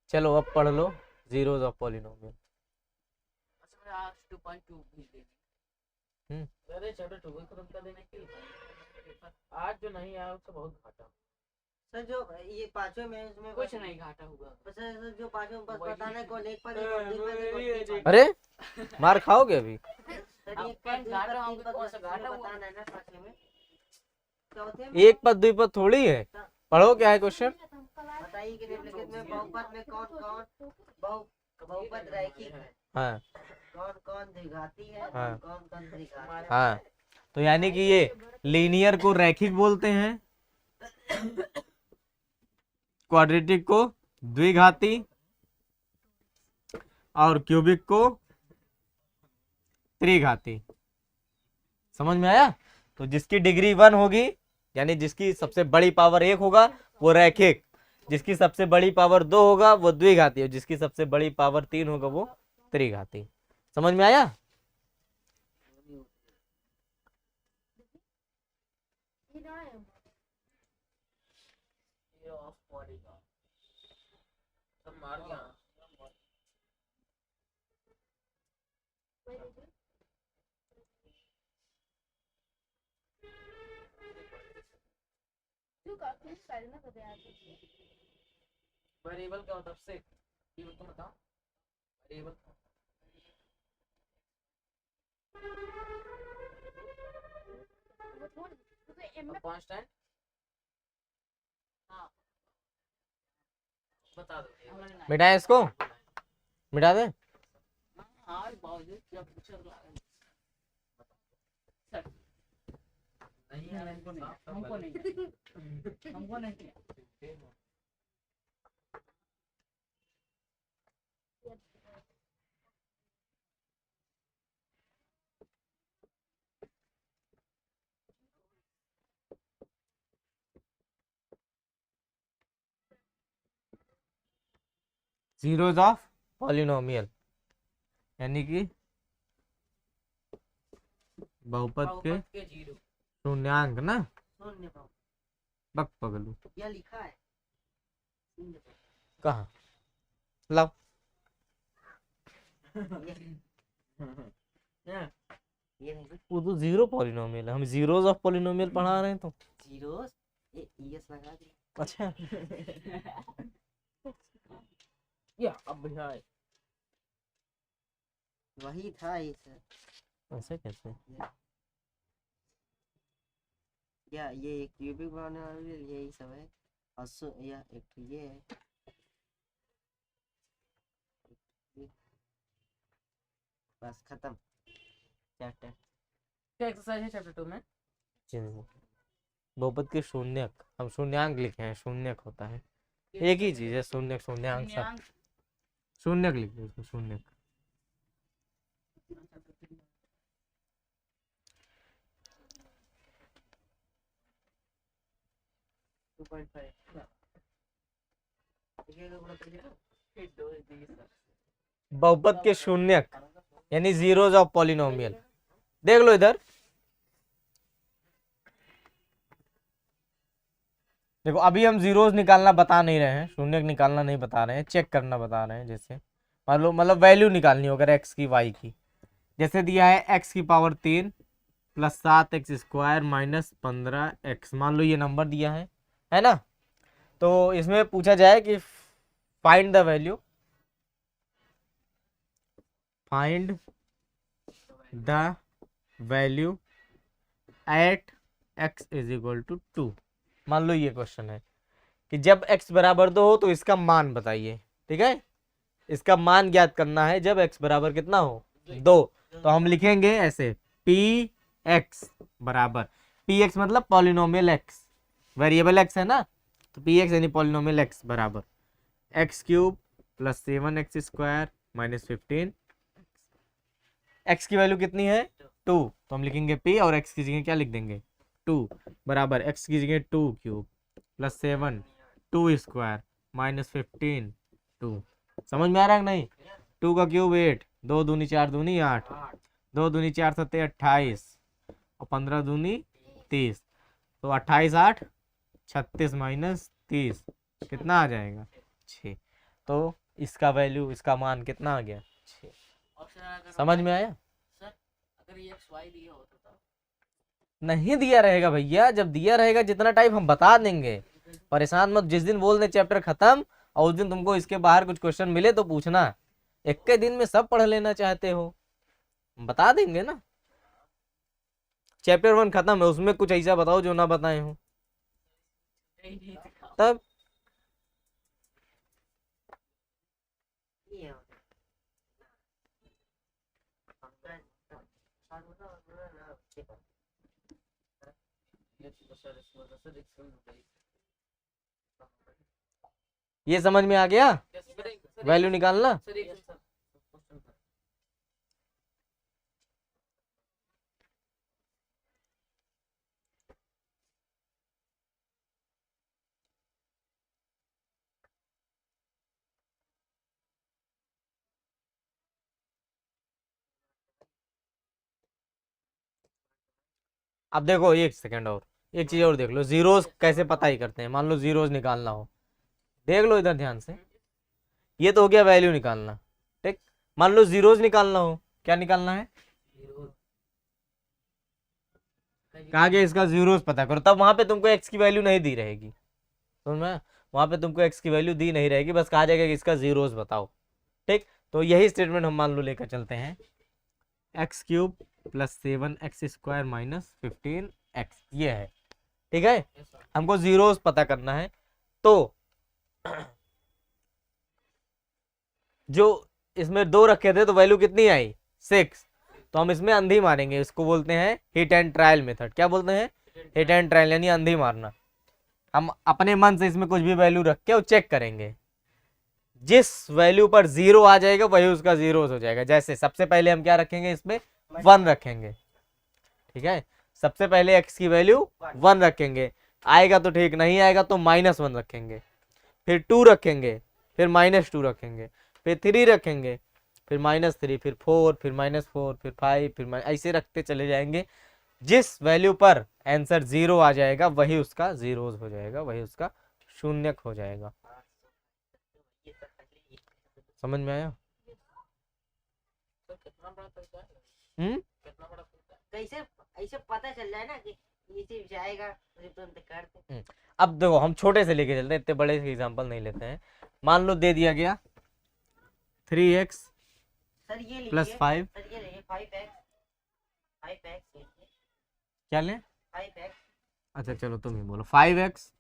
चलो अब पढ़ लो जीरोस ऑफ पॉलिनोमियल। अच्छा मैं आज 2.2 भी दे अरे चैप्टर 2 खत्म कर देने के लिए आज जो नहीं आया उससे बहुत घाटा। सर जो ये पांचों में उसमें कुछ नहीं घाटा हुआ। सर जो पांचों बस बताना है कौन एक पर एक और दो पर एक और तीन पर। अरे मार खाओगे अभी। सर अब एक पर दो घाटा पर होंगे, तीन पर कौन सा उसमें घाटा हुआ? बताना है ना पांचों में। चौथे में एक पद द्विपद थोड़ी है, पढ़ो क्या है क्वेश्चन। बताइए कि निम्नलिखित में बहुपद में कौन कौन बहुपद रैखिक है, हाँ कौन कौन द्विघाती है, हाँ। कौन कौन त्रिघाती। हाँ, तो यानी कि ये लीनियर को रैखिक बोलते हैं, क्वाड्रेटिक को द्विघाती, और क्यूबिक को त्रिघाती। समझ में आया। तो जिसकी डिग्री 1 होगी यानी जिसकी सबसे बड़ी पावर 1 होगा वो रैखिक, जिसकी सबसे बड़ी पावर 2 होगा वो द्विघाती, और जिसकी सबसे बड़ी पावर 3 होगा वो त्रिघाती। समझ में आया। ये ना है। ये ऑफ पड़ेगा सब मार दिया। वेरिएबल क्या होता है से ये तो बताओ वेरिएबल कांस्टेंट। हाँ बता दो मिटाए इसको, मिटा दे। हाँ बावजूद जब पूछा नहीं यार हमको नहीं जीरोस ऑफ पॉलिनोमियल यानी कि बहुपद के जीरो शून्यांक ना। शून्य पर बक पगलू यह लिखा है शून्य पर। कहाँ लाओ। ये नहीं वो तो जीरो पॉलिनोमियल है, हम जीरोस ऑफ पॉलिनोमियल पढ़ा रहे हैं तो। जीरोस ये लगा दी। अच्छा या अब भैया वही था ये सर। ऐसे कैसे, या ये क्यूबिक बनाने वाले यही सब है। और या एक तो ये है बस खत्म चैप्टर। क्या एक्सरसाइज है चैप्टर 2 में? बहुपद के शून्यक, हम शून्यांक लिखे हैं, शून्यक होता है, एक ही चीज है, शून्यक शून्यांक सब। शून्यांक। शून्यक लिखे उसको, शून्यक। बहुपद के शून्यक यानी जीरोज ऑफ पॉलिनोमियल। देख लो इधर, देखो अभी हम जीरोज निकालना बता नहीं रहे हैं, शून्यक निकालना नहीं बता रहे हैं, चेक करना बता रहे हैं। जैसे मान लो, मतलब वैल्यू निकालनी हो अगर एक्स की वाई की, जैसे दिया है एक्स की power 3 plus 7x square minus 15x, मान लो ये नंबर दिया है ना। तो इसमें पूछा जाए कि find the value, find the value at x is equal to 2। मान लो ये क्वेश्चन है कि जब x बराबर 2 हो तो इसका मान बताइए। ठीक है, इसका मान ज्ञात करना है जब x बराबर कितना हो 2। तो हम लिखेंगे ऐसे पी एक्स बराबर, पी एक्स मतलब पॉलिनोमियल x, वेरिएबल x है ना, तो पी एक्स यानी पॉलिनोमियल x बराबर x cube plus 7x square minus 15। x की वैल्यू कितनी है 2, तो हम लिखेंगे p और x की जगह क्या लिख देंगे 2 बराबर x की जगह 2 क्यूब प्लस 7 2 स्क्वायर माइनस 15 2। समझ में आ रहा है कि नहीं? 2 का क्यूब 8, 2 दूनी 4 दूनी 8, 2 दूनी 4 सत्ते 28 और 15 दूनी 30, तो 28 8 36 माइनस 30 कितना आ जाएगा 6। तो इसका वैल्यू, इसका मान कितना आ गया 6। और सर अगर समझ में आया? सर अगर ये एक्स वाई दिया हो तो तब नहीं दिया रहेगा भैया, जब दिया रहेगा जितना टाइप हम बता देंगे, परेशान मत। जिस दिन बोल दे चैप्टर खत्म और उस दिन तुमको इसके बाहर कुछ क्वेश्चन मिले तो पूछना, एक के दिन में सब पढ़ लेना चाहते हो, बता देंगे ना। चैप्टर 1 खत्म है, उसमें कुछ ऐसा बताओ जो ना बताए हो तब। ये समझ में आ गया वैल्यू निकालना? सर एक सर क्वेश्चन था। अब देखो एक सेकंड और, एक चीज और देख लो, जीरोस कैसे पता ही करते हैं। मान लो जीरोस निकालना हो, देख लो इधर ध्यान से, ये तो हो गया वैल्यू निकालना। ठीक, मान लो जीरोस निकालना हो, क्या निकालना है? कहा गया इसका जीरोस पता करो, तब वहां पे तुमको एक्स की वैल्यू नहीं दी रहेगी, समझ में? वहां पे तुमको एक्स की वैल्यू दी नहीं रहेगी, बस कहा जाएगा कि इसका जीरोस बताओ। ठीक, तो यही स्टेटमेंट हम मान लो लेकर चलते हैं, x cube plus 7x square minus 15x, ये है। ठीक है, हमको जीरोस पता करना है। तो जो इसमें 2 रखे थे तो वैल्यू कितनी आई 6, तो हम इसमें अंधी मारेंगे, इसको बोलते हैं हिट एंड ट्रायल मेथड। क्या बोलते हैं? हिट एंड ट्रायल यानी अंधी मारना। हम अपने मन से इसमें कुछ भी वैल्यू रख के और चेक करेंगे, जिस वैल्यू पर 0 आ जाएगा वही उसका जीरोस हो जाएगा। जैसे सबसे पहले हम क्या रखेंगे, इसमें 1 रखेंगे। ठीक है, सबसे पहले x की वैल्यू 1 रखेंगे, आएगा तो ठीक, नहीं आएगा तो -1 रखेंगे, फिर 2 रखेंगे, फिर -2 रखेंगे, फिर 3 रखेंगे, फिर -3, फिर 4, फिर -4, फिर 5, फिर ऐसे रखते चले जाएंगे। जिस वैल्यू पर आंसर 0 आ जाएगा वही उसका जीरोस हो जाएगा, वही उसका शून्यक हो जाएगा। समझ में आया? सर कितना बड़ा तरीका है? कितना बड़ा तरीका है? कैसे ऐसे पता चल जाए ना कि ये चीज जाएगा तो तुरंत कर दे। अब देखो हम छोटे से लेके चलते हैं, इतने बड़े से एग्जांपल नहीं लेते हैं। मान लो दे दिया गया 3x सर ये लीजिए, प्लस 5, सर ये लीजिए 5x लीजिए, क्या लें? 5x अच्छा चलो तुम ही बोलो, 5x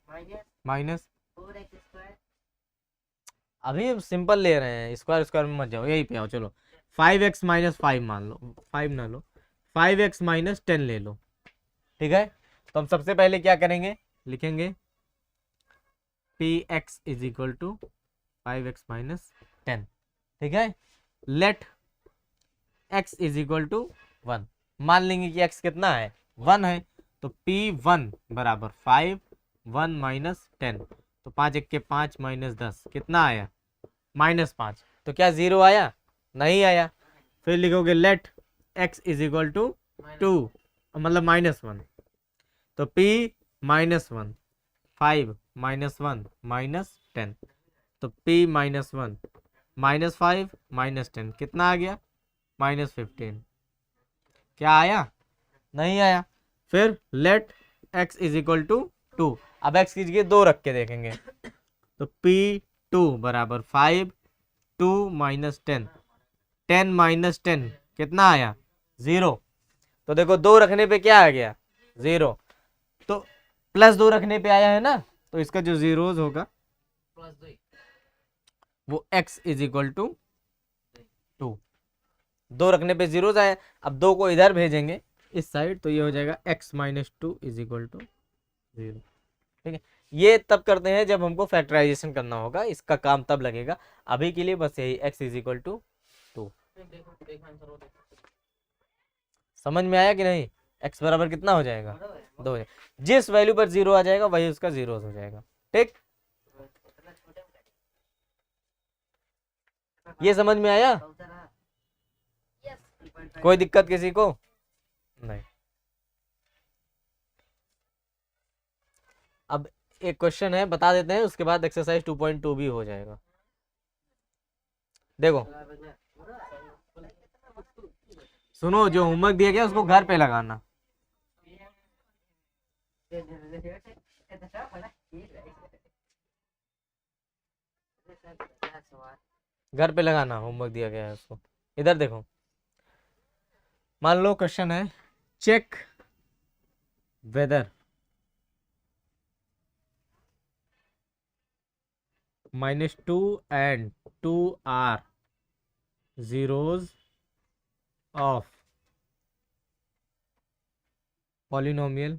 minus minus, 4x square अभी हम सिंपल ले रहे हैं, स्क्वायर स्क्वायर में मत जाओ, यही पे आओ। चलो 5x माइनस 5 मान लो, 5 ना लो, 5x माइनस 10 ले लो, ठीक है। तो हम सबसे पहले क्या करेंगे, लिखेंगे px is equal to 5x minus 10, ठीक है। Let x is equal to 1, मान लेंगे कि x कितना है, 1 है, तो p1 बराबर 5, 1 माइनस 10, तो 5 एक के 5 माइनस 10 कितना आया, -5। तो क्या 0 आया, नहीं आया। फिर लिखोगे let x is equal to 2, मतलब -1, तो p -1, 5 -1 -10, तो p -1 -5 -10 कितना आ गया, -15। क्या आया, नहीं आया। फिर let x is equal to 2, अब x की जगह 2 रख के देखेंगे, तो p2 बराबर 5, 2 माइनस 10, 10 माइनस 10 कितना आया, 0। तो देखो 2 रखने पे क्या आ गया, 0, तो +2 रखने पे आया है ना, तो इसका जो जीरोज होगा +2 वो x इज इक्वल टू 2, 2 रखने पे जीरोज आया। अब 2 को इधर भेजेंगे इस साइड, तो ये हो जाएगा x minus 2 is equal to 0, ठीक है। ये तब करते हैं जब हमको फैक्टराइजेशन करना होगा, इसका काम तब लगेगा। अभी के लिए बस यही x इज इक्वल टू 2। देखो आंसर हो, देखो समझ में आया कि नहीं, x बराबर कितना हो जाएगा, 2 हो जाएगा। जिस वैल्यू पर 0 आ जाएगा वही उसका जीरो हो जाएगा, ठीक। ये समझ में आया, यस। कोई दिक्कत किसी को नहीं। अब एक क्वेश्चन है बता देते हैं, उसके बाद एक्सरसाइज 2.2 भी हो जाएगा। देखो सुनो, जो होमवर्क दिया गया उसको घर पे लगाना, घर पे लगाना, होमवर्क दिया गया है उसको। इधर देखो, मान लो क्वेश्चन है check whether -2 and 2 are zeros of polynomial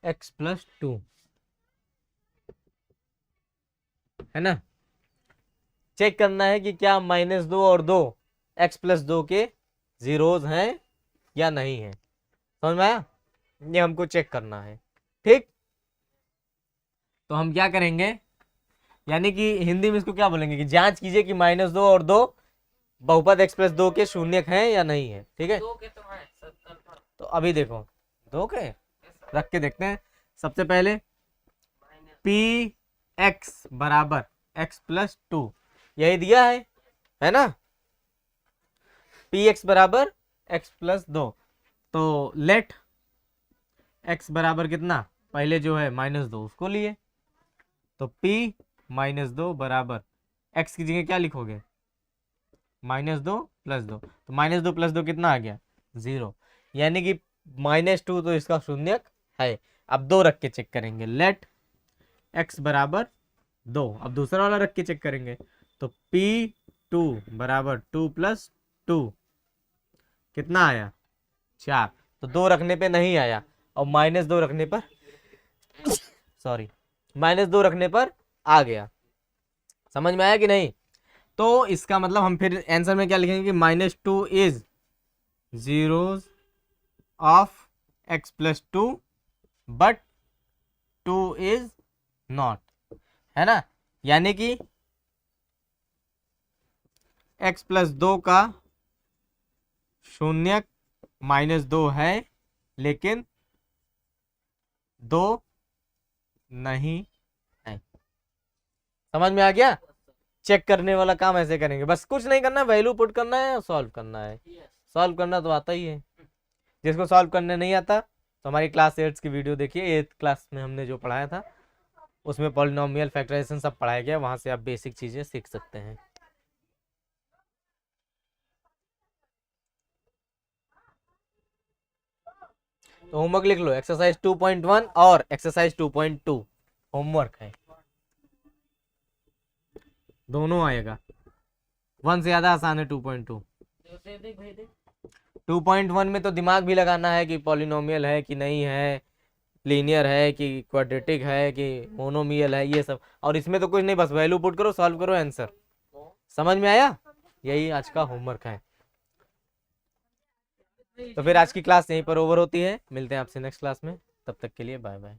x plus 2, है ना। चेक करना है कि क्या -2 और 2 x प्लस 2 के जीरोज हैं या नहीं है, समझ में आया, ये हमको चेक करना है, ठीक। तो हम क्या करेंगे, यानी कि हिंदी में इसको क्या बोलेंगे कि जांच कीजिए कि -2 और 2 बहुपद x प्लस 2 के शून्यक हैं या नहीं है, ठीक है। 2 के तो है सब कंफर्म। तो अभी देखो 2 के रख के देखते हैं। सबसे पहले पी एक्स बराबर x प्लस 2, यही दिया है ना, पी एक्स बराबर x प्लस 2, तो लेट x बराबर कितना, पहले जो है -2 उसको लिए, तो p -2 बराबर x की जगह क्या लिखोगे, -2 + 2, तो -2 + 2 कितना आ गया, 0, यानी कि -2 तो इसका शून्यक है। अब 2 रख के चेक करेंगे, लेट x बराबर 2, अब दूसरा वाला रख के चेक करेंगे, तो p2 बराबर 2 + 2 कितना आया, 4, तो 2 रखने पे नहीं आया, और -2 रखने पर सॉरी -2 रखने पर आ गया। समझ में आया कि नहीं। तो इसका मतलब हम फिर आंसर में क्या लिखेंगे कि -2 is zeros of x plus 2 but 2 is not, है ना, यानी कि x प्लस 2 का शून्यक -2 है लेकिन 2 नहीं है। समझ में आ गया। चेक करने वाला काम ऐसे करेंगे, बस कुछ नहीं करना, वैल्यू पुट करना है और सॉल्व करना है। सॉल्व करना तो आता ही है, जिसको सॉल्व करने नहीं आता तो हमारी क्लास 8 की वीडियो देखिए, 8th क्लास में हमने जो पढ़ाया था उसमें पॉलिनोमियल फैक्टराइजेशन सब पढ़ाया गया, वहां से आप बेसिक चीजें सीख सकते हैं। तो होमवर्क लिख लो, एक्सरसाइज 2.1 और एक्सरसाइज 2.2 होमवर्क है। दोनों आएगा। 1 से ज़्यादा आसान है 2.2। दे दे भाई दे। 2.1 में तो दिमाग भी लगाना है कि पॉलिनोमियल है कि नहीं है, लीनियर है कि क्वाड्रेटिक है कि मोनोमियल है, ये सब। और इसमें तो कुछ नहीं, बस वैल्यू पुट करो, सॉल्व करो, आंसर। समझ में आया? यही आज का होमवर्क है। तो फिर आज की क्लास यहीं पर ओवर होती है। मिलते हैं आपसे नेक्स्ट क्लास में, तब तक के लिए बाय बाय।